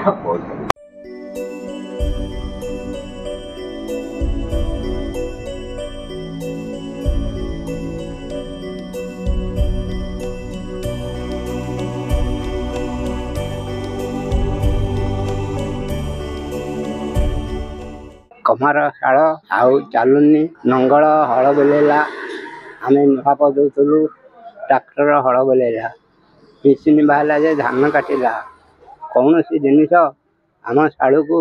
कमार शाल आउ चलुनी नंगल हल बुलेला आम नुआ पदौलु ट्राक्टर हल बुलेला मेसीन बाहला जे धान काटिला कौन सी जिनिस आम शाल को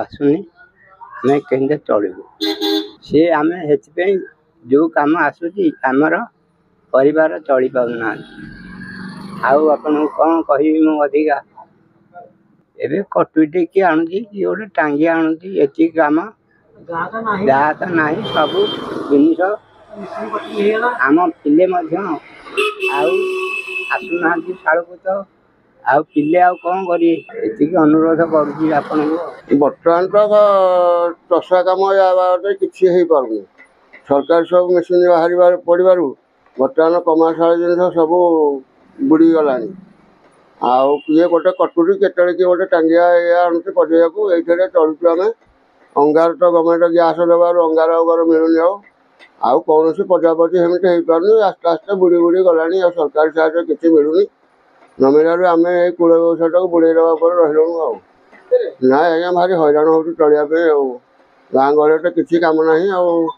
आसुनी आम के चलू सी आम जो कम आसूची आमर परिवार चली पाना आपन कौन कह अधिका एबे कटुटी किए आणुची कि गोटे टांगी आणुची एति काम जहाँ तो ना सब जिनिस आम पिले आसुना शाल को तो आउ पिले आउ कौन करें ये अनुरोध करुँच आपन बर्तमान तो चषा कम किसी हो पार्नी सरकार सब मेसीन बाहर पड़ू बर्तमान कमर्शियल जिन सब बुड़ी गला आउ किए गोटे कटुरी केत किए गोटे टांगिया आणुचे पजेया को ये चलुचु आम अंगार तो गवर्नमेंट गैस देवर अंगार उगार मिलूनी आउ कौन पजापजी सेमती हो पार्नी आस्ते आस्ते बुड़ी बुड़ी गला सरकारी साहाଯ୍य किसी मिलूनी न मिलू आम ये कूल व्यवसाय को बुड़े देवा रही ना आज्ञा भारी हईराण हो चलिया गाँ गहली तो किसी कम ना।